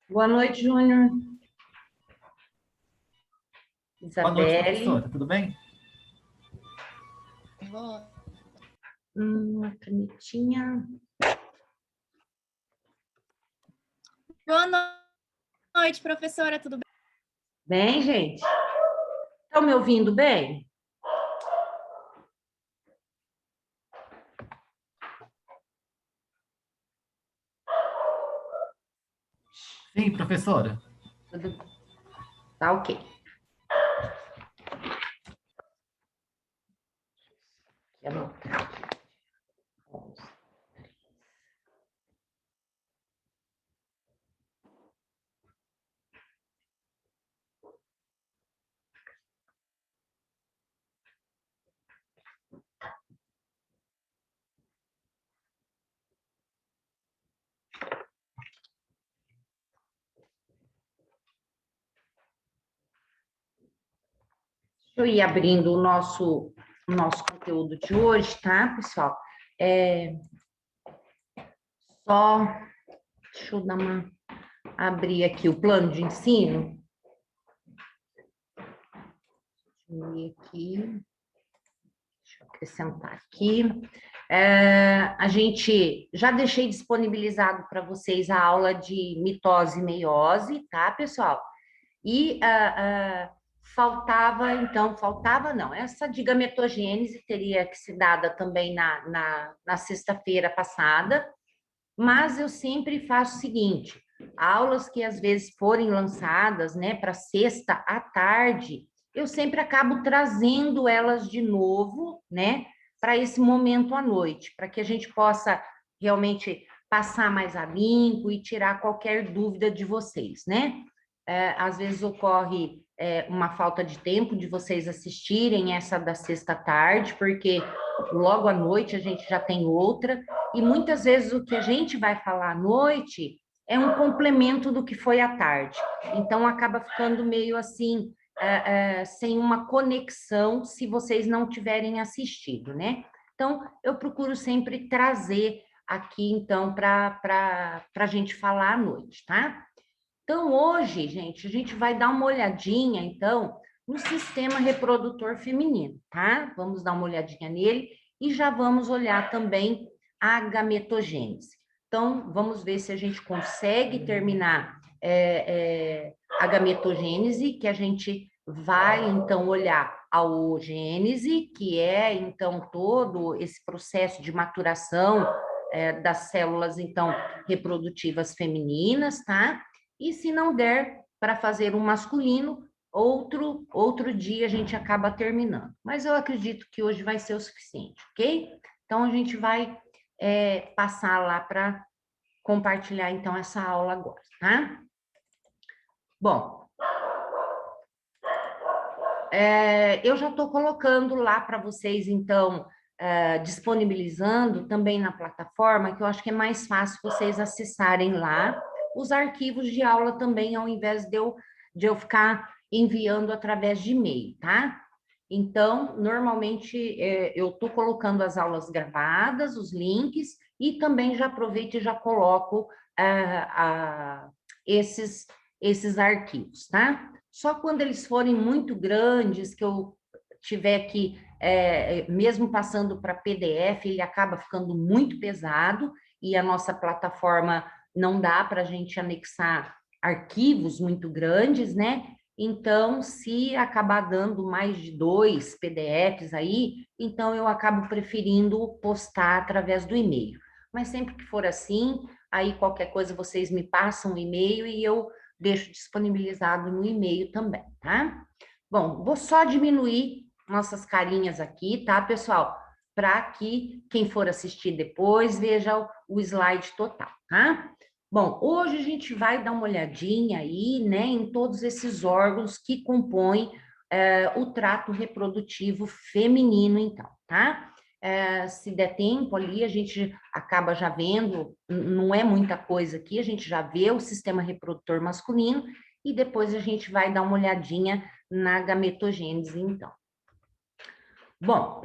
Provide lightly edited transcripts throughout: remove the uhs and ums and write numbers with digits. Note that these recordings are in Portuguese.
Boa noite, Júnior. Boa noite, Isabelle. professora. Tudo bem? Boa Uma canetinha. noite, professora, tudo bem? Bem, gente? Estão me ouvindo bem? Sim, professora. Tudo... Tá ok. Eu não- Deixa eu ir abrindo o nosso conteúdo de hoje, tá, pessoal? Só, deixa eu abrir aqui o plano de ensino. Deixa eu ir aqui. Deixa eu acrescentar aqui. A gente já deixei disponibilizado para vocês a aula de mitose e meiose, tá, pessoal? E faltava não, essa de gametogênese teria que ser dada também na sexta-feira passada, mas eu sempre faço o seguinte, aulas que às vezes forem lançadas, né, para sexta à tarde, eu sempre acabo trazendo elas de novo, né, para esse momento à noite, para que a gente possa realmente passar mais a limpo e tirar qualquer dúvida de vocês, né? Às vezes ocorre uma falta de tempo de vocês assistirem essa da sexta tarde, porque logo à noite a gente já tem outra, e muitas vezes o que a gente vai falar à noite é um complemento do que foi à tarde. Então acaba ficando meio assim, sem uma conexão se vocês não tiverem assistido, né? Então eu procuro sempre trazer aqui, então, para a gente falar à noite, tá? Então, hoje, gente, a gente vai dar uma olhadinha, então, no sistema reprodutor feminino, tá? Vamos dar uma olhadinha nele e já vamos olhar também a gametogênese. Então, vamos ver se a gente consegue terminar a gametogênese, que a gente vai, então, olhar a oogênese, que é, então, todo esse processo de maturação das células, então, reprodutivas femininas, tá? E se não der para fazer um masculino, outro dia a gente acaba terminando. Mas eu acredito que hoje vai ser o suficiente, ok? Então a gente vai passar lá para compartilhar então essa aula agora, tá? Bom, eu já estou colocando lá para vocês, então, disponibilizando também na plataforma, que eu acho que é mais fácil vocês acessarem lá os arquivos de aula também, ao invés de eu ficar enviando através de e-mail, tá? Então, normalmente, eu estou colocando as aulas gravadas, os links, e também já aproveito e já coloco esses arquivos, tá? Só quando eles forem muito grandes, que eu tiver que, mesmo passando para PDF, ele acaba ficando muito pesado e a nossa plataforma não dá para a gente anexar arquivos muito grandes, né? Então, se acabar dando mais de 2 PDFs aí, então eu acabo preferindo postar através do e-mail. Mas sempre que for assim, aí qualquer coisa vocês me passam o e-mail e eu deixo disponibilizado no e-mail também, tá? Bom, vou só diminuir nossas carinhas aqui, tá, pessoal? Para que quem for assistir depois veja o slide total, tá? Bom, hoje a gente vai dar uma olhadinha aí, né, em todos esses órgãos que compõem o trato reprodutivo feminino, então, tá? Se der tempo ali, a gente acaba já vendo, não é muita coisa aqui, a gente já vê o sistema reprodutor masculino e depois a gente vai dar uma olhadinha na gametogênese, então. Bom,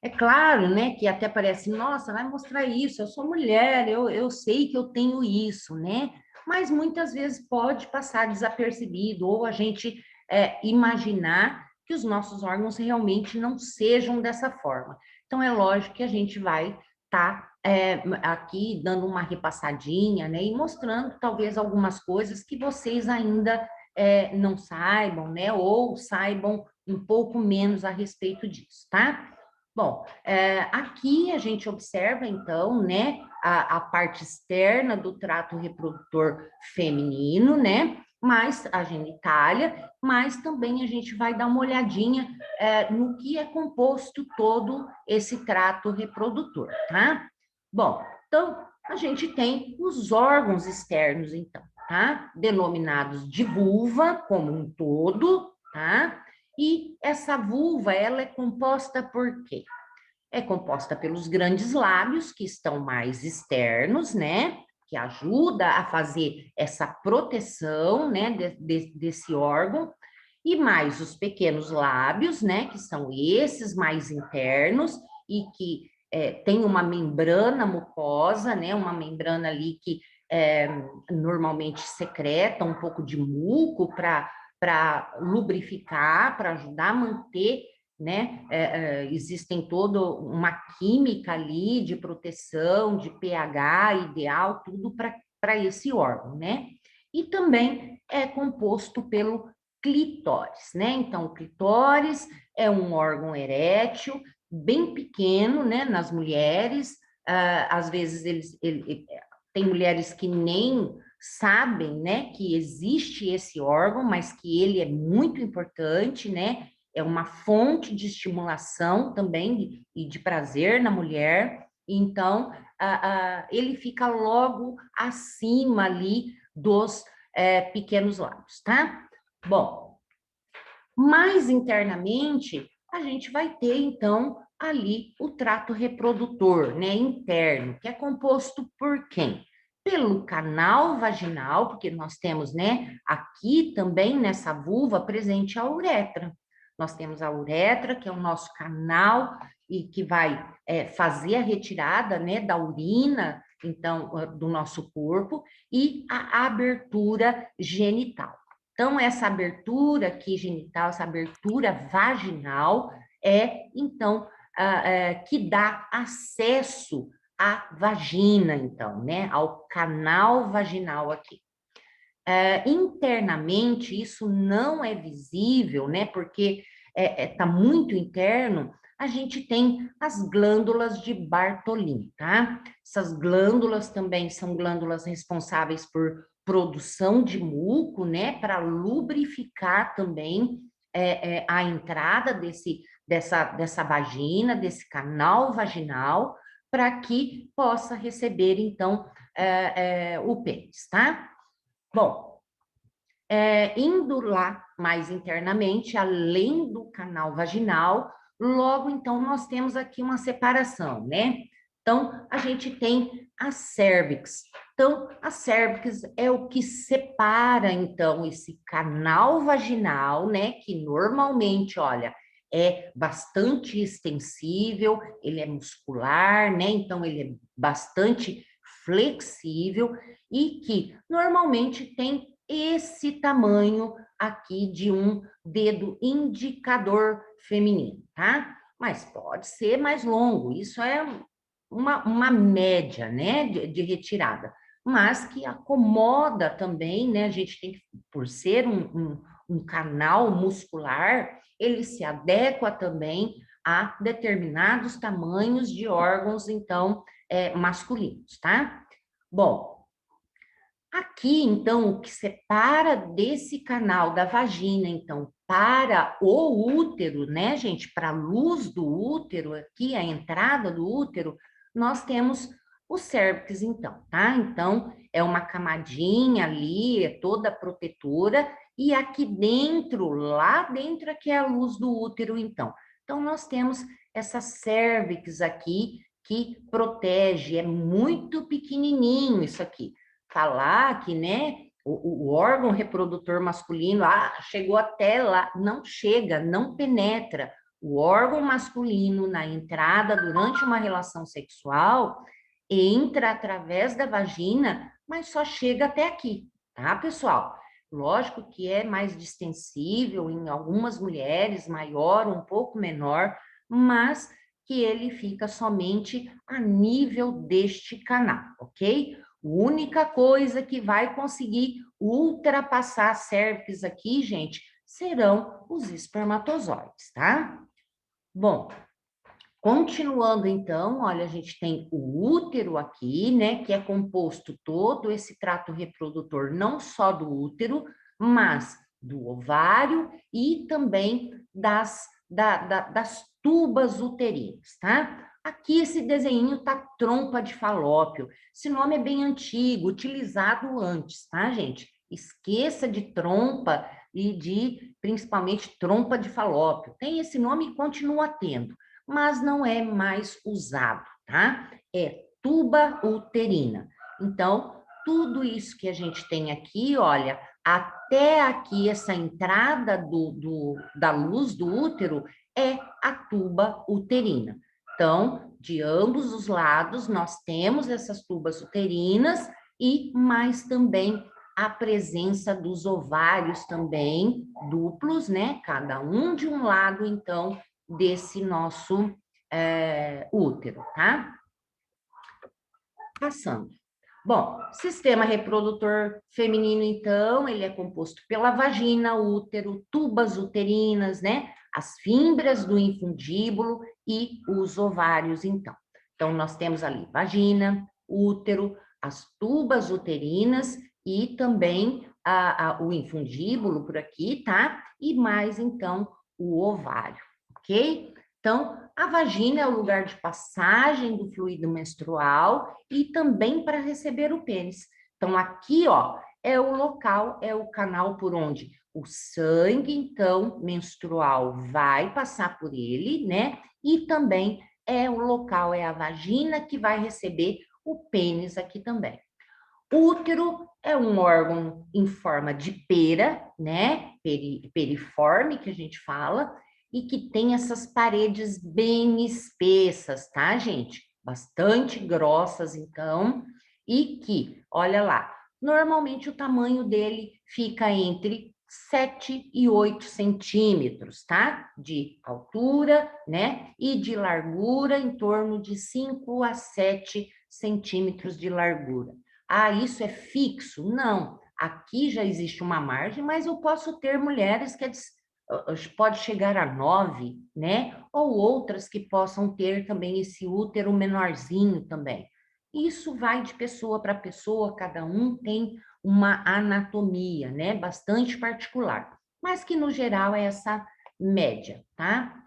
é claro, né, que até parece, nossa, vai mostrar isso, eu sou mulher, eu sei que eu tenho isso, né? mas muitas vezes pode passar desapercebido, ou a gente imaginar que os nossos órgãos realmente não sejam dessa forma. Então, é lógico que a gente vai estar aqui dando uma repassadinha, né, e mostrando talvez algumas coisas que vocês ainda não saibam, né, ou saibam um pouco menos a respeito disso, tá? Bom, aqui a gente observa, então, né, a parte externa do trato reprodutor feminino, né, mais a genitália, mas também a gente vai dar uma olhadinha no que é composto todo esse trato reprodutor, tá? Bom, então, a gente tem os órgãos externos, então, tá? Denominados de vulva, como um todo, tá? E essa vulva, ela é composta por quê? É composta pelos grandes lábios, que estão mais externos, né? Que ajuda a fazer essa proteção, né, desse órgão, e mais os pequenos lábios, né, que são esses mais internos e que tem uma membrana mucosa, né, uma membrana ali que normalmente secreta um pouco de muco para lubrificar, para ajudar a manter, né? Existem toda uma química ali de proteção, de pH ideal, tudo para esse órgão, né? E também é composto pelo clitóris, né? Então, o clitóris é um órgão erétil, bem pequeno, né? Nas mulheres, às vezes tem mulheres que nem sabem, né, que existe esse órgão, mas que ele é muito importante, né? É uma fonte de estimulação também e de prazer na mulher. Então, ele fica logo acima ali dos pequenos lábios, tá? Bom, mais internamente, a gente vai ter, então, ali o trato reprodutor, né, interno, que é composto por quem? Pelo canal vaginal, porque nós temos, né, aqui também nessa vulva presente a uretra. Nós temos a uretra, que é o nosso canal e que vai fazer a retirada, né, da urina, então, do nosso corpo, e a abertura genital. Então, essa abertura aqui genital, essa abertura vaginal então, que dá acesso à vagina, então, né, ao canal vaginal aqui. Internamente, isso não é visível, né, porque está muito interno, a gente tem as glândulas de Bartolin, tá? Essas glândulas também são glândulas responsáveis por produção de muco, né, para lubrificar também a entrada dessa vagina, desse canal vaginal, para que possa receber, então, o pênis, tá? Bom, indo lá mais internamente, além do canal vaginal, logo então nós temos aqui uma separação, né? Então, a gente tem a cérvix. Então, a cérvix é o que separa, então, esse canal vaginal, né? Que normalmente, olha, é bastante extensível, ele é muscular, né? Então, ele é bastante flexível e que normalmente tem esse tamanho aqui de um dedo indicador feminino, tá? Mas pode ser mais longo, isso é uma média, né, de retirada, mas que acomoda também, né, a gente tem que, por ser um canal muscular, ele se adequa também a determinados tamanhos de órgãos, então, masculinos, tá? Bom, aqui, então, o que separa desse canal da vagina, então, para o útero, né, gente, para a luz do útero, aqui, a entrada do útero, nós temos o cérvix, então, tá? Então, é uma camadinha ali, é toda protetora, e aqui dentro, lá dentro, aqui é a luz do útero, então. Então, nós temos essa cérvix aqui, que protege, é muito pequenininho isso aqui falar que, né, o órgão reprodutor masculino, chegou até lá, não chega, não penetra. O órgão masculino na entrada durante uma relação sexual entra através da vagina, mas só chega até aqui, tá, pessoal? Lógico que é mais distensível em algumas mulheres, maior, um pouco menor, mas que ele fica somente a nível deste canal, ok? A única coisa que vai conseguir ultrapassar a cérvix aqui, gente, serão os espermatozoides, tá? Bom, continuando então, olha, a gente tem o útero aqui, né, que é composto todo esse trato reprodutor, não só do útero, mas do ovário e também das tubas uterinas, tá? Aqui esse desenho tá trompa de falópio. Esse nome é bem antigo, utilizado antes, tá, gente? Esqueça de trompa e de, principalmente, trompa de falópio. Tem esse nome e continua tendo, mas não é mais usado, tá? É tuba uterina. Então, tudo isso que a gente tem aqui, olha, até aqui, essa entrada da luz do útero é a tuba uterina. Então, de ambos os lados, nós temos essas tubas uterinas e mais também a presença dos ovários também duplos, né? Cada um de um lado, então, desse nosso útero, tá? Passando. Bom, sistema reprodutor feminino, então, ele é composto pela vagina, útero, tubas uterinas, né? As fímbrias do infundíbulo e os ovários, então. Então, nós temos ali vagina, útero, as tubas uterinas e também o infundíbulo por aqui, tá? E mais, então, o ovário, ok? Então, a vagina é o lugar de passagem do fluido menstrual e também para receber o pênis. Então, aqui, ó, é o local, é o canal por onde o sangue, então, menstrual vai passar por ele, né? E também é o local, é a vagina que vai receber o pênis aqui também. O útero é um órgão em forma de pera, né? Periforme, que a gente fala, e que tem essas paredes bem espessas, tá, gente? Bastante grossas, então, e que, olha lá, normalmente o tamanho dele fica entre 7 e 8 centímetros, tá? De altura, né? E de largura, em torno de 5 a 7 centímetros de largura. Ah, isso é fixo? Não. Aqui já existe uma margem, mas eu posso ter mulheres que pode chegar a 9, né? Ou outras que possam ter também esse útero menorzinho também. Isso vai de pessoa para pessoa, cada um tem uma anatomia, né? Bastante particular, mas que no geral é essa média, tá?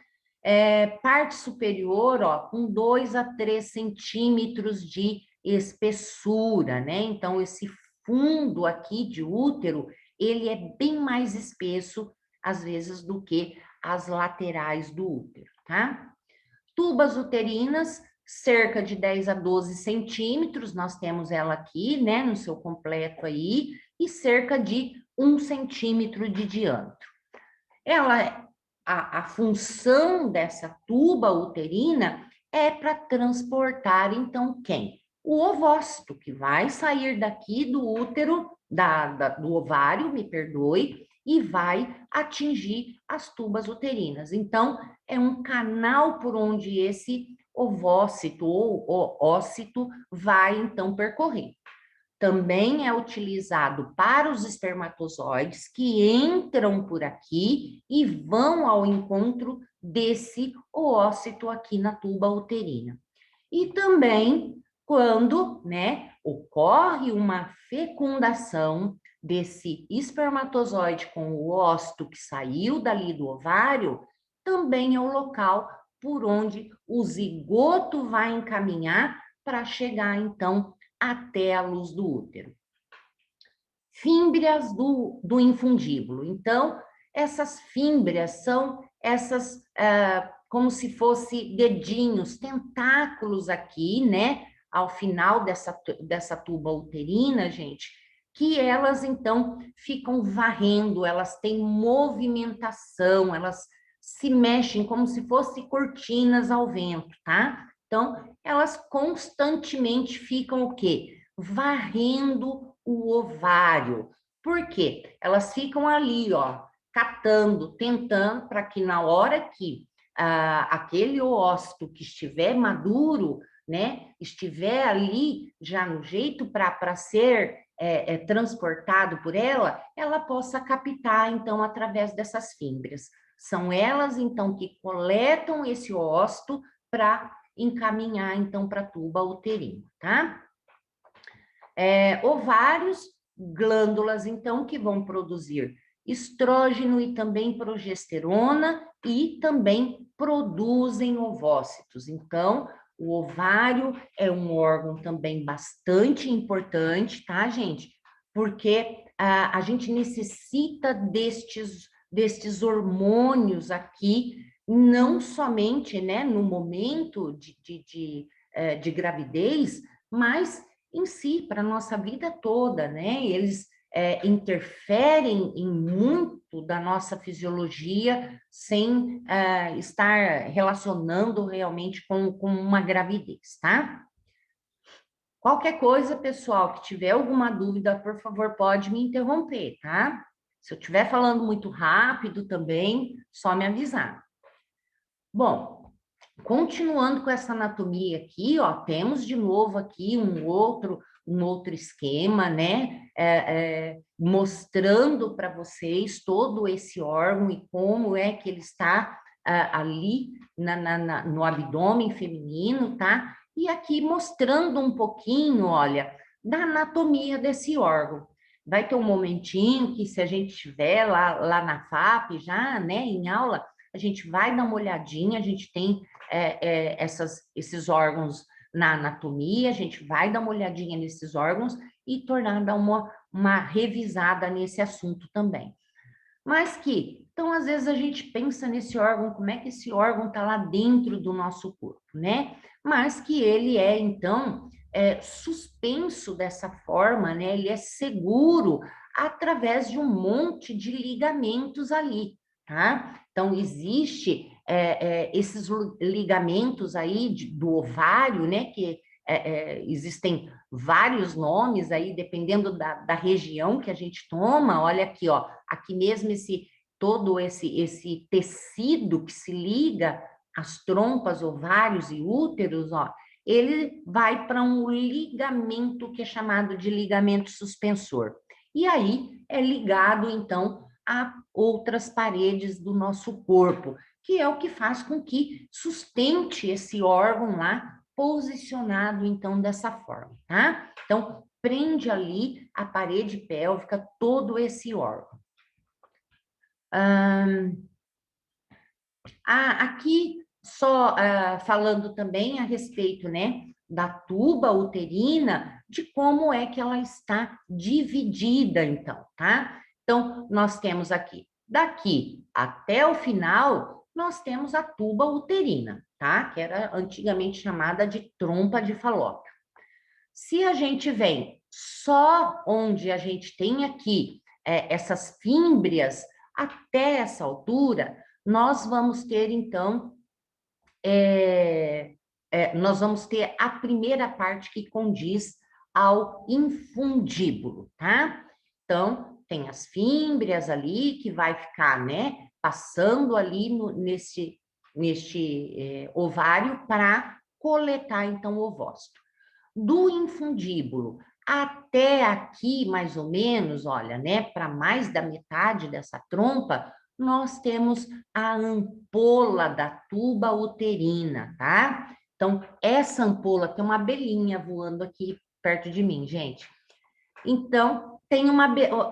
Parte superior, ó, com 2 a 3 centímetros de espessura, né? Então, esse fundo aqui de útero, ele é bem mais espesso, às vezes, do que as laterais do útero, tá? Tubas uterinas, cerca de 10 a 12 centímetros, nós temos ela aqui, né, no seu completo aí, e cerca de 1 centímetro de diâmetro. A função dessa tuba uterina é para transportar, então, quem? O ovócito, que vai sair daqui do útero, do ovário, me perdoe, e vai atingir as tubas uterinas. Então, é um canal por onde esse ovócito ou ócito vai, então, percorrer. Também é utilizado para os espermatozoides que entram por aqui e vão ao encontro desse oócito aqui na tuba uterina. E também quando, né, ocorre uma fecundação desse espermatozoide com o ócito que saiu dali do ovário, também é o local por onde o zigoto vai encaminhar para chegar, então, até a luz do útero. Fímbrias do infundíbulo. Então, essas fímbrias são essas, como se fosse dedinhos, tentáculos aqui, né? Ao final dessa tuba uterina, gente, que elas, então, ficam varrendo, elas têm movimentação, elas se mexem como se fossem cortinas ao vento, tá? Então, elas constantemente ficam o quê? varrendo o ovário. Por quê? Elas ficam ali, ó, catando, tentando, para que na hora que aquele ócito que estiver maduro, né, estiver ali já no jeito para ser transportado por ela, ela possa captar, então, através dessas fímbrias. São elas, então, que coletam esse ócito para encaminhar, então, para a tuba uterina, tá? Ovários, glândulas, então, que vão produzir estrógeno e também progesterona e também produzem ovócitos. Então, o ovário é um órgão também bastante importante, tá, gente? Porque a gente necessita destes hormônios aqui, não somente, né, no momento de gravidez, mas em si, para a nossa vida toda, né? Eles interferem em muito da nossa fisiologia sem estar relacionando realmente com uma gravidez, tá? Qualquer coisa, pessoal, que tiver alguma dúvida, por favor, pode me interromper, tá? Se eu estiver falando muito rápido também, só me avisar. Bom, continuando com essa anatomia aqui, ó, temos de novo aqui um outro esquema, né? Mostrando para vocês todo esse órgão e como é que ele está ali no abdômen feminino, tá? E aqui mostrando um pouquinho, olha, da anatomia desse órgão. Vai ter um momentinho que, se a gente estiver lá na FAP já, né, em aula, a gente vai dar uma olhadinha, a gente tem esses órgãos na anatomia, a gente vai dar uma olhadinha nesses órgãos e dar uma revisada nesse assunto também. Mas então, às vezes a gente pensa nesse órgão, como é que esse órgão está lá dentro do nosso corpo, né? Mas que ele então, suspenso dessa forma, né? Ele é seguro através de um monte de ligamentos ali, tá? Então, existe esses ligamentos aí do ovário, né? Que existem vários nomes aí, dependendo da região que a gente toma. Olha aqui, ó, aqui mesmo todo esse tecido que se liga às trompas, ovários e úteros, ó, ele vai para um ligamento que é chamado de ligamento suspensor. E aí é ligado, então, a outras paredes do nosso corpo, que é o que faz com que sustente esse órgão lá posicionado, então, dessa forma, tá? Então, prende ali a parede pélvica, todo esse órgão. Aqui, só falando também a respeito, né, da tuba uterina, de como é que ela está dividida, então, tá? Então, nós temos aqui, daqui até o final, nós temos a tuba uterina, tá? Que era antigamente chamada de trompa de Falópio. Se a gente vem só onde a gente tem aqui essas fímbrias, até essa altura, nós vamos ter, então, nós vamos ter a primeira parte que condiz ao infundíbulo, tá? Então, tem as fímbrias ali que vai ficar, né, passando ali neste ovário para coletar, então, o ovócito. Do infundíbulo até aqui, mais ou menos, olha, né, para mais da metade dessa trompa, nós temos a ampola da tuba uterina, tá? Então, essa ampola tem uma abelhinha voando aqui perto de mim, gente. Então, tem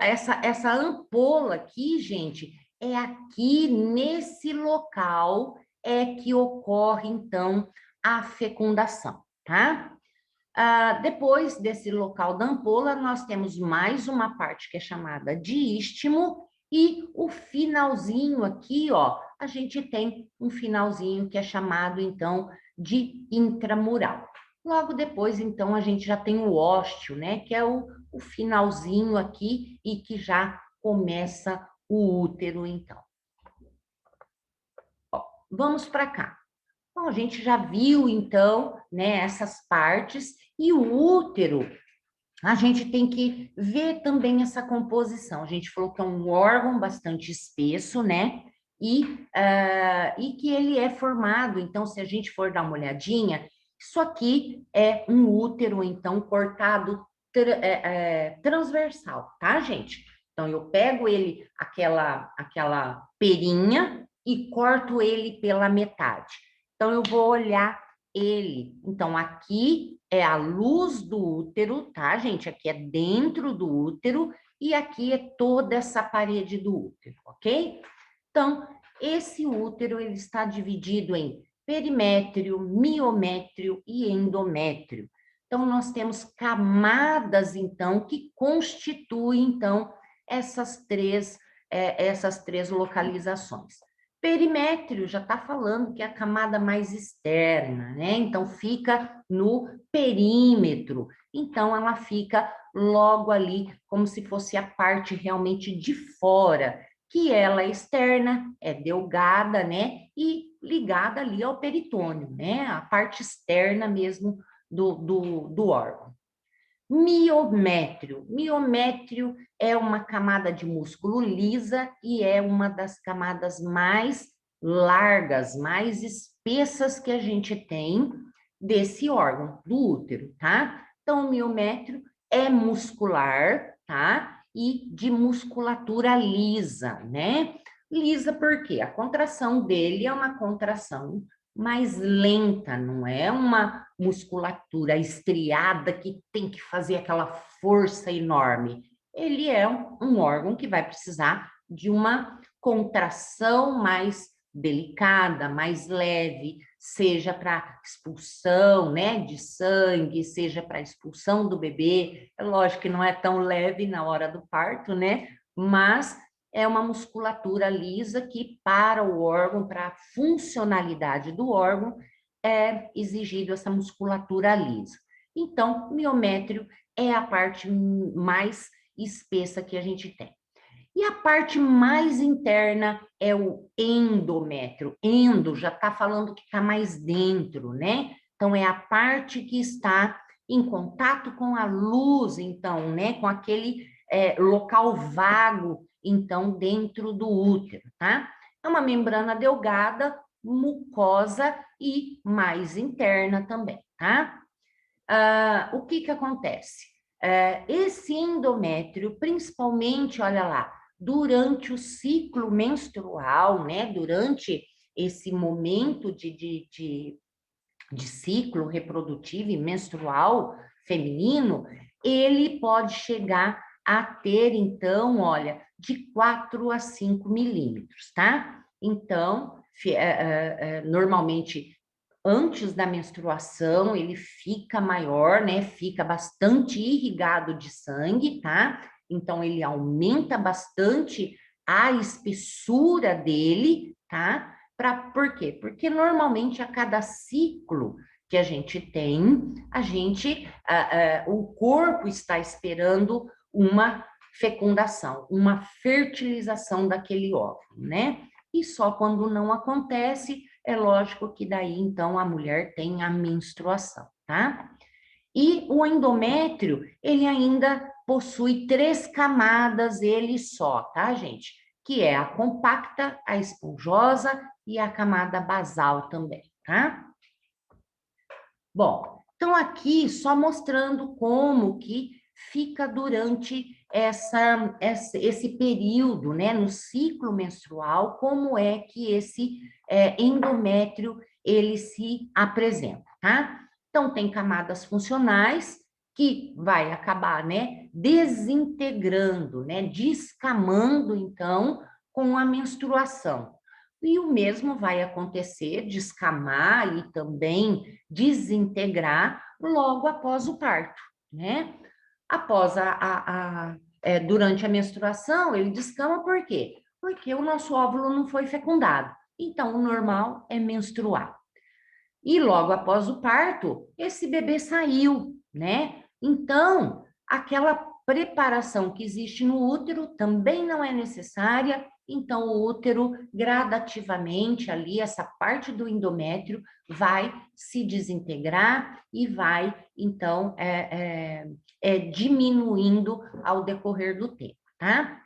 essa ampola aqui, gente, é aqui nesse local que ocorre, então, a fecundação, tá? Depois desse local da ampola, nós temos mais uma parte que é chamada de istmo, e o finalzinho aqui, ó, a gente tem um finalzinho que é chamado, então, de intramural. Logo depois, então, a gente já tem o ósteo, né, que é o finalzinho aqui e que já começa o útero, então. Ó, vamos para cá. Bom, a gente já viu, então, né, essas partes, e o útero, a gente tem que ver também essa composição. A gente falou que é um órgão bastante espesso, né? E que ele é formado, então, se a gente for dar uma olhadinha, isso aqui é um útero, então, cortado transversal, tá, gente? Então, eu pego ele, aquela perinha, e corto ele pela metade. Então, eu vou olhar ele. Então, aqui é a luz do útero, tá, gente? Aqui é dentro do útero e aqui é toda essa parede do útero, ok? Então, esse útero, ele está dividido em perimétrio, miométrio e endométrio. Então, nós temos camadas, então, que constituem, então, essas três localizações. Perimétrio já está falando que é a camada mais externa, né? Então, fica no perímetro. Então, ela fica logo ali, como se fosse a parte realmente de fora, que ela é externa, é delgada, né? E ligada ali ao peritônio, né? A parte externa mesmo do órgão. Miométrio. Miométrio é uma camada de músculo lisa e é uma das camadas mais largas, mais espessas que a gente tem desse órgão, do útero, tá? Então, o miométrio é muscular, tá? E de musculatura lisa, né? Lisa porque a contração dele é uma contração mais lenta, não é uma musculatura estriada que tem que fazer aquela força enorme. Ele é um órgão que vai precisar de uma contração mais delicada, mais leve, seja para expulsão, né, de sangue, seja para expulsão do bebê. É lógico que não é tão leve na hora do parto, né? Mas é uma musculatura lisa que, para o órgão, para a funcionalidade do órgão, é exigido essa musculatura lisa. Então, miométrio é a parte mais espessa que a gente tem. E a parte mais interna é o endométrio. Endo já está falando que está mais dentro, né? Então, é a parte que está em contato com a luz, então, né? Com aquele local vago, então, dentro do útero, tá? É uma membrana delgada, mucosa e mais interna também, tá? O que acontece? Esse endométrio, principalmente, olha lá, durante o ciclo menstrual, né? Durante esse momento de ciclo reprodutivo e menstrual feminino, ele pode chegar a ter, então, olha, de 4 a 5 milímetros, tá? Então, normalmente, antes da menstruação, ele fica maior, né? Fica bastante irrigado de sangue, tá? Então, ele aumenta bastante a espessura dele, tá? Por quê? Porque normalmente a cada ciclo que a gente tem, o corpo está esperando uma fecundação, uma fertilização daquele óvulo, né? E só quando não acontece, é lógico que daí então a mulher tem a menstruação, tá? E o endométrio, ele ainda possui 3 camadas, ele só, tá, gente? Que é a compacta, a esponjosa e a camada basal também, tá? Bom, então aqui só mostrando como que fica durante esse período, né, no ciclo menstrual, como é que esse endométrio, ele se apresenta, tá? Então, tem camadas funcionais que vai acabar, né, desintegrando, né, descamando, então, com a menstruação. E o mesmo vai acontecer, descamar e também desintegrar logo após o parto, né? Após durante a menstruação, ele descama por quê? Porque o nosso óvulo não foi fecundado. Então, o normal é menstruar. E logo após o parto, esse bebê saiu, né? Então, aquela preparação que existe no útero também não é necessária então o útero gradativamente ali, essa parte do endométrio vai se desintegrar e vai, então, diminuindo ao decorrer do tempo, tá?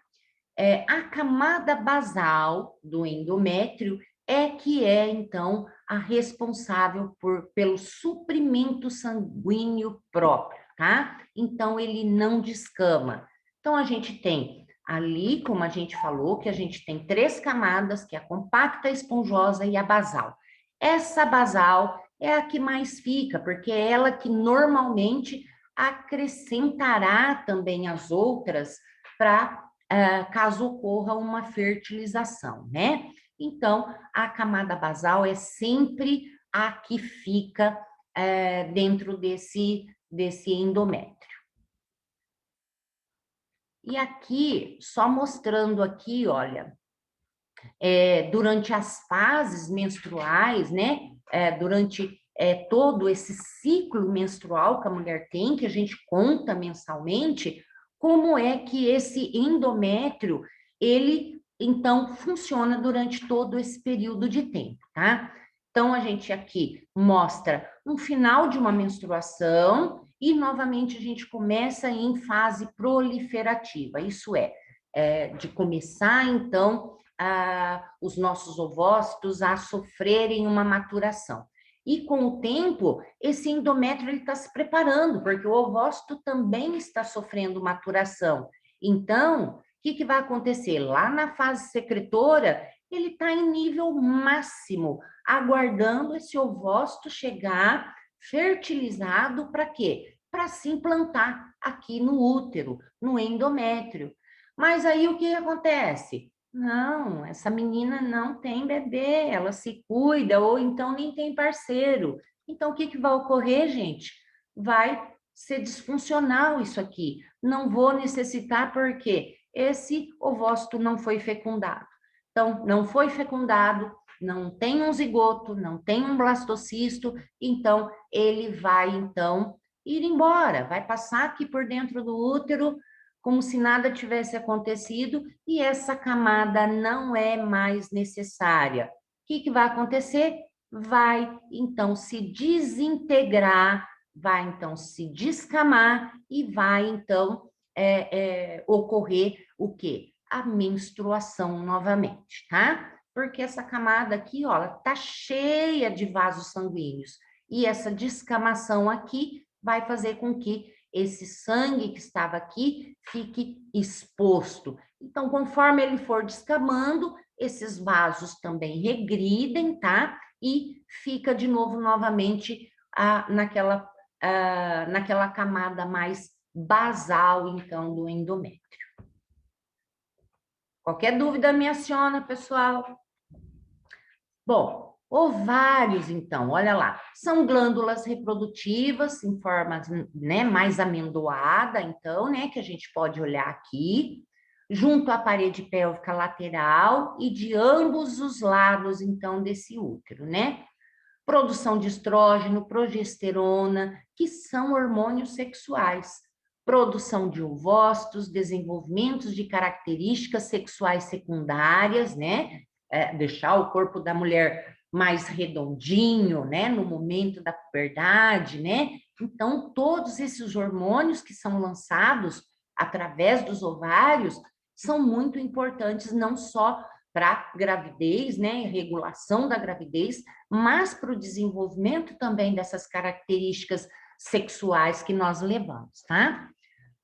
A camada basal do endométrio então, a responsável pelo suprimento sanguíneo próprio, tá? Então, ele não descama. Então, a gente tem ali, como a gente falou, que a gente tem 3 camadas, que é a compacta, a esponjosa e a basal. Essa basal é a que mais fica, porque é ela que normalmente acrescentará também as outras para caso ocorra uma fertilização, né? Então, a camada basal é sempre a que fica dentro desse endométrio. E aqui, só mostrando aqui, olha, durante as fases menstruais, né? Durante todo esse ciclo menstrual que a mulher tem, que a gente conta mensalmente, como é que esse endométrio, ele, então, funciona durante todo esse período de tempo, tá? Então, a gente aqui mostra no final de uma menstruação e, novamente, a gente começa em fase proliferativa, isso de começar, então, os nossos ovócitos a sofrerem uma maturação. E com o tempo, esse endométrio está se preparando, porque o ovócito também está sofrendo maturação. Então, o que vai acontecer? Lá na fase secretora, ele está em nível máximo, aguardando esse ovócito chegar fertilizado para quê? Para se implantar aqui no útero, no endométrio. Mas aí o que acontece? Não, essa menina não tem bebê, ela se cuida, ou então nem tem parceiro. Então, o que vai ocorrer, gente? Vai ser disfuncional isso aqui. Não vou necessitar porque esse ovócito não foi fecundado. Então, não foi fecundado, não tem um zigoto, não tem um blastocisto, então ele vai, então, ir embora, vai passar aqui por dentro do útero, como se nada tivesse acontecido, e essa camada não é mais necessária. O que vai acontecer? Vai, então, se desintegrar, vai, então, se descamar e vai, então, ocorrer o quê? A menstruação novamente, tá? Porque essa camada aqui, ó, ela tá cheia de vasos sanguíneos, e essa descamação aqui vai fazer com que esse sangue que estava aqui fique exposto. Então, conforme ele for descamando, esses vasos também regridem, tá? E fica de novo, novamente, naquela camada mais basal, então, do endométrio. Qualquer dúvida me aciona, pessoal. Bom, ovários, então, olha lá, são glândulas reprodutivas em forma, né, mais amendoada, então, né, que a gente pode olhar aqui, junto à parede pélvica lateral e de ambos os lados, então, desse útero, né? Produção de estrógeno, progesterona, que são hormônios sexuais. Produção de ovócitos, desenvolvimentos de características sexuais secundárias, né? Deixar o corpo da mulher mais redondinho, né? No momento da puberdade, né? Então, todos esses hormônios que são lançados através dos ovários são muito importantes, não só para gravidez, né? Regulação da gravidez, mas para o desenvolvimento também dessas características sexuais que nós levamos, tá?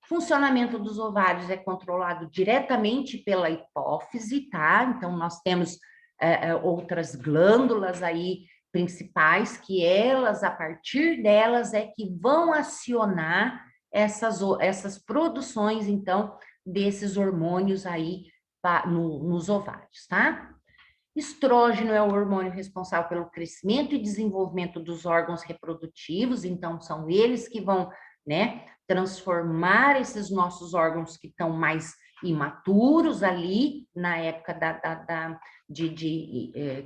O funcionamento dos ovários é controlado diretamente pela hipófise, tá? Então, nós temos outras glândulas aí principais que a partir delas é que vão acionar essas produções, então, desses hormônios aí nos ovários, tá? Estrógeno é o hormônio responsável pelo crescimento e desenvolvimento dos órgãos reprodutivos, então são eles que vão, né, transformar esses nossos órgãos que estão mais imaturos ali na época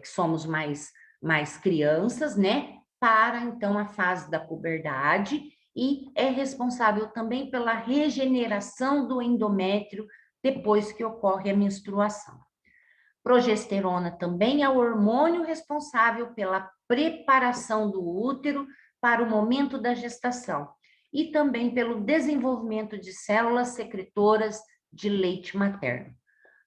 que somos mais crianças, né, para então a fase da puberdade, e é responsável também pela regeneração do endométrio depois que ocorre a menstruação. Progesterona também é o hormônio responsável pela preparação do útero para o momento da gestação e também pelo desenvolvimento de células secretoras de leite materno.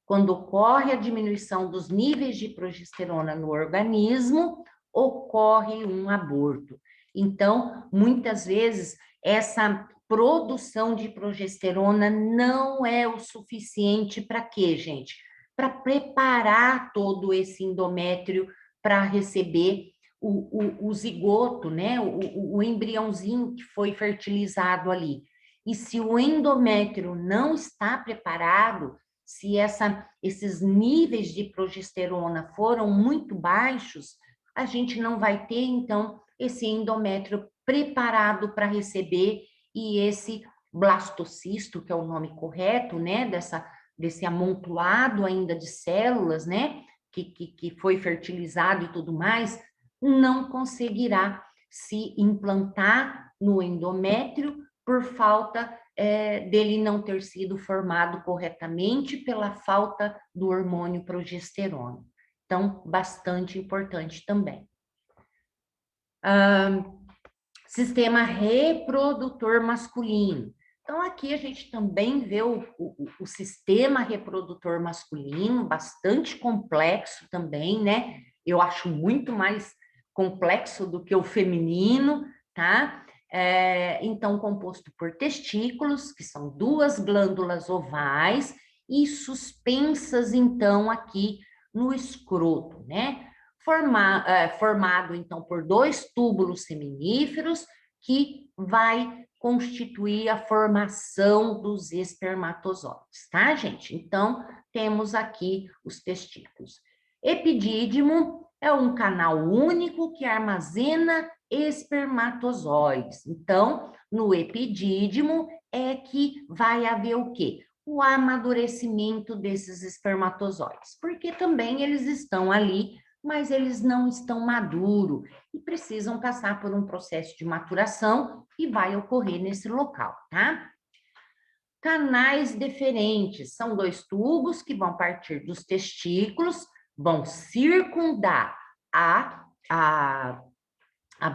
Quando ocorre a diminuição dos níveis de progesterona no organismo, ocorre um aborto. Então, muitas vezes, essa produção de progesterona não é o suficiente para quê, gente? Para preparar todo esse endométrio para receber o zigoto, né? O embriãozinho que foi fertilizado ali. E se o endométrio não está preparado, se esses níveis de progesterona foram muito baixos, a gente não vai ter, então, esse endométrio preparado para receber e esse blastocisto, que é o nome correto, né, desse amontoado ainda de células, né, que foi fertilizado e tudo mais, não conseguirá se implantar no endométrio por falta dele não ter sido formado corretamente pela falta do hormônio progesterona. Então, bastante importante também. Sistema reprodutor masculino. Então, aqui a gente também vê o sistema reprodutor masculino, bastante complexo também, né? Eu acho muito mais complexo do que o feminino, tá? Então, composto por testículos, que são 2 glândulas ovais, e suspensas, então, aqui no escroto, né? Formado, então, por 2 túbulos seminíferos, que vai constituir a formação dos espermatozoides, tá, gente? Então, temos aqui os testículos. Epidídimo é um canal único que armazena espermatozoides. Então, no epidídimo é que vai haver o quê? O amadurecimento desses espermatozoides, porque também eles estão ali, mas eles não estão maduros e precisam passar por um processo de maturação que vai ocorrer nesse local, tá? Canais deferentes são 2 tubos que vão partir dos testículos, vão circundar a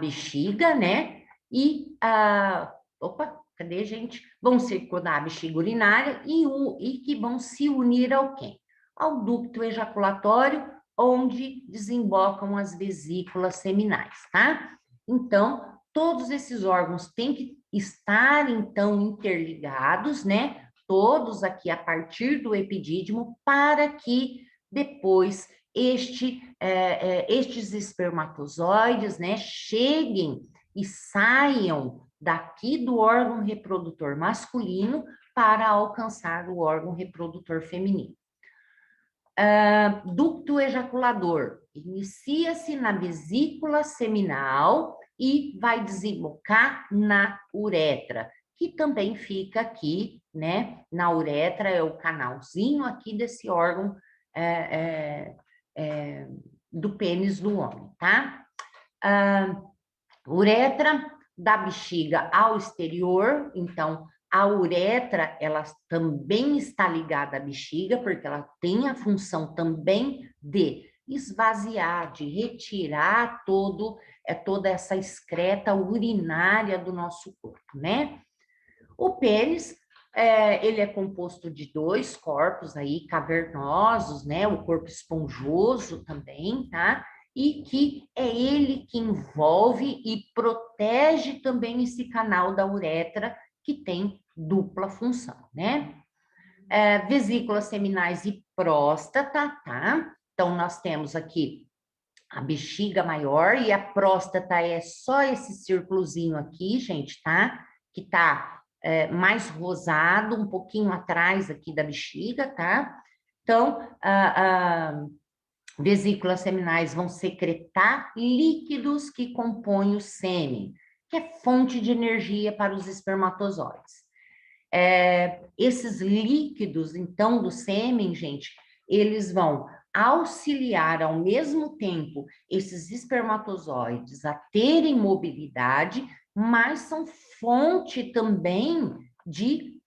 bexiga, né? E cadê, gente? Vão circundar a bexiga urinária e que vão se unir ao quê? Ao ducto ejaculatório, onde desembocam as vesículas seminais, tá? Então, todos esses órgãos têm que estar, então, interligados, né? Todos aqui a partir do epidídimo, para que depois estes espermatozoides, né, cheguem e saiam daqui do órgão reprodutor masculino para alcançar o órgão reprodutor feminino. Ducto ejaculador inicia-se na vesícula seminal e vai desembocar na uretra, que também fica aqui, né? Na uretra é o canalzinho aqui desse órgão do pênis do homem, tá? Uretra da bexiga ao exterior, então a uretra, ela também está ligada à bexiga, porque ela tem a função também de esvaziar, de retirar toda essa excreta urinária do nosso corpo, né? O pênis, ele é composto de 2 corpos aí cavernosos, né? O corpo esponjoso também, tá? E que é ele que envolve e protege também esse canal da uretra, que tem dupla função, né? Vesículas seminais e próstata, tá? Então, nós temos aqui a bexiga maior e a próstata é só esse círculozinho aqui, gente, tá? Que tá mais rosado, um pouquinho atrás aqui da bexiga, tá? Então, vesículas seminais vão secretar líquidos que compõem o sêmen, que é fonte de energia para os espermatozoides. Esses líquidos, então, do sêmen, gente, eles vão auxiliar ao mesmo tempo esses espermatozoides a terem mobilidade, mas são fonte também de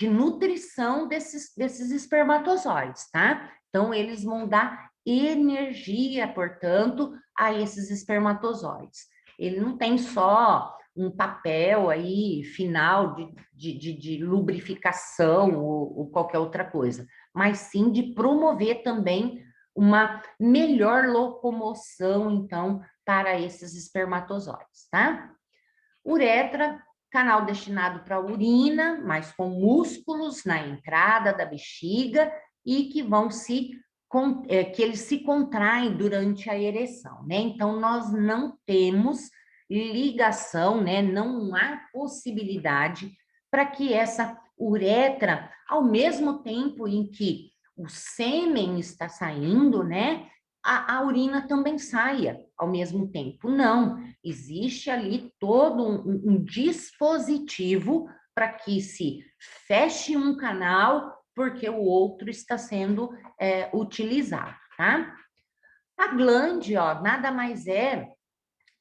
nutrição desses espermatozoides, tá? Então, eles vão dar energia, portanto, a esses espermatozoides. Ele não tem só um papel aí final de lubrificação ou qualquer outra coisa, mas sim de promover também uma melhor locomoção, então, para esses espermatozoides, tá? Uretra, canal destinado para a urina, mas com músculos na entrada da bexiga e que vão que eles se contraem durante a ereção, né? Então, nós não temos ligação, né? Não há possibilidade para que essa uretra, ao mesmo tempo em que o sêmen está saindo, né? A urina também saia ao mesmo tempo. Não, existe ali todo um dispositivo para que se feche um canal porque o outro está sendo utilizado, tá? A glande, ó, nada mais é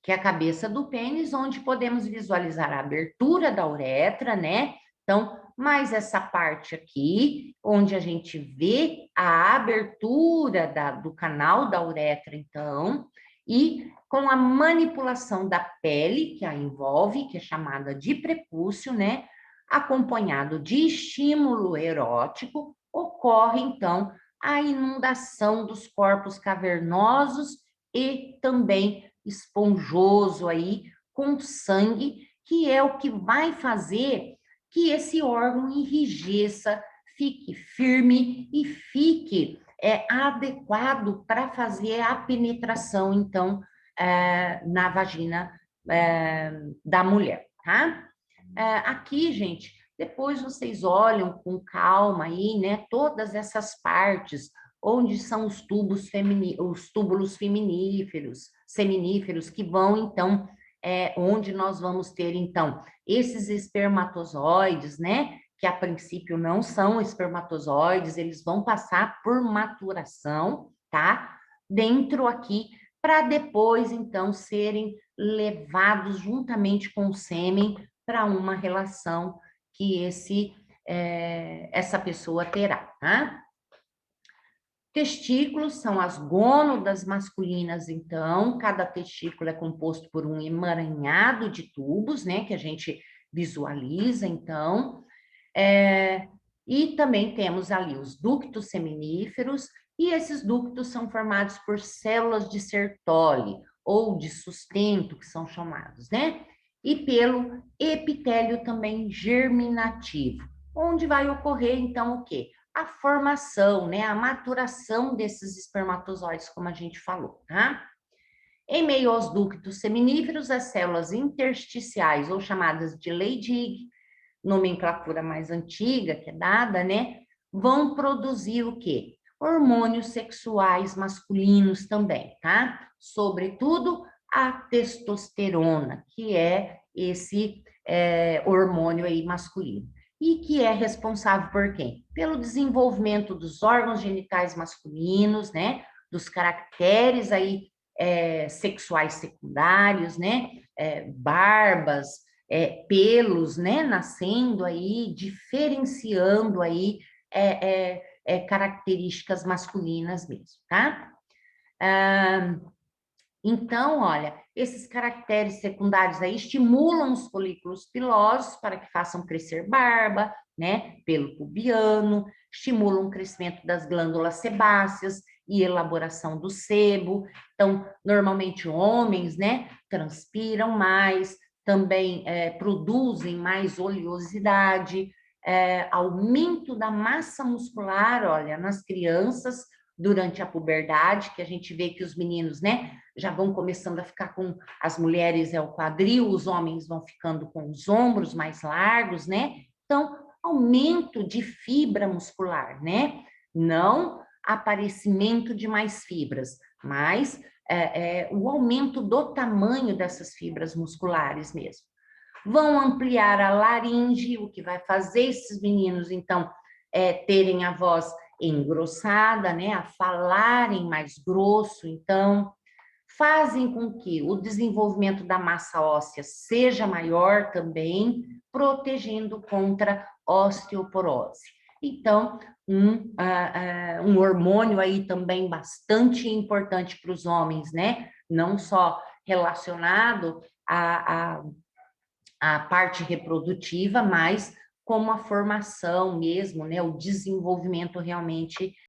que a cabeça do pênis, onde podemos visualizar a abertura da uretra, né? Então, mais essa parte aqui, onde a gente vê a abertura do canal da uretra, então, e com a manipulação da pele, que a envolve, que é chamada de prepúcio, né? Acompanhado de estímulo erótico, ocorre, então, a inundação dos corpos cavernosos e também esponjoso aí, com sangue, que é o que vai fazer que esse órgão enrijeça, fique firme e fique adequado para fazer a penetração, então, na vagina da mulher, tá? Aqui, gente, depois vocês olham com calma aí, né, todas essas partes, onde são os túbulos seminíferos, que vão, então, onde nós vamos ter, então, esses espermatozoides, né, que a princípio não são espermatozoides, eles vão passar por maturação, tá? Dentro aqui, para depois, então, serem levados juntamente com o sêmen para uma relação que essa pessoa terá, tá? Testículos são as gônadas masculinas, então, cada testículo é composto por um emaranhado de tubos, né, que a gente visualiza, então, e também temos ali os ductos seminíferos, e esses ductos são formados por células de Sertoli, ou de sustento, que são chamados, né? E pelo epitélio também germinativo, onde vai ocorrer, então, o quê? A formação, né? A maturação desses espermatozoides, como a gente falou, tá? Em meio aos ductos seminíferos, as células intersticiais, ou chamadas de Leydig, nomenclatura mais antiga que é dada, né? Vão produzir o quê? Hormônios sexuais masculinos também, tá? Sobretudo a testosterona, que é esse hormônio aí masculino. E que é responsável por quem? Pelo desenvolvimento dos órgãos genitais masculinos, né? Dos caracteres aí sexuais secundários, né? Barbas, pelos, né? Nascendo aí, diferenciando aí características masculinas mesmo, tá? Então, olha, esses caracteres secundários aí estimulam os folículos pilosos para que façam crescer barba, né, pelo pubiano, estimulam o crescimento das glândulas sebáceas e elaboração do sebo. Então, normalmente homens, né, transpiram mais, também produzem mais oleosidade, aumento da massa muscular, olha, nas crianças durante a puberdade, que a gente vê que os meninos, né, já vão começando a ficar com, as mulheres é o quadril, os homens vão ficando com os ombros mais largos, né? Então, aumento de fibra muscular, né? Não aparecimento de mais fibras, mas o aumento do tamanho dessas fibras musculares mesmo. Vão ampliar a laringe, o que vai fazer esses meninos, então, terem a voz engrossada, né? A falarem mais grosso, então, fazem com que o desenvolvimento da massa óssea seja maior também, protegendo contra osteoporose. Então, um hormônio aí também bastante importante para os homens, né? Não só relacionado à parte reprodutiva, mas como a formação mesmo, né? O desenvolvimento realmente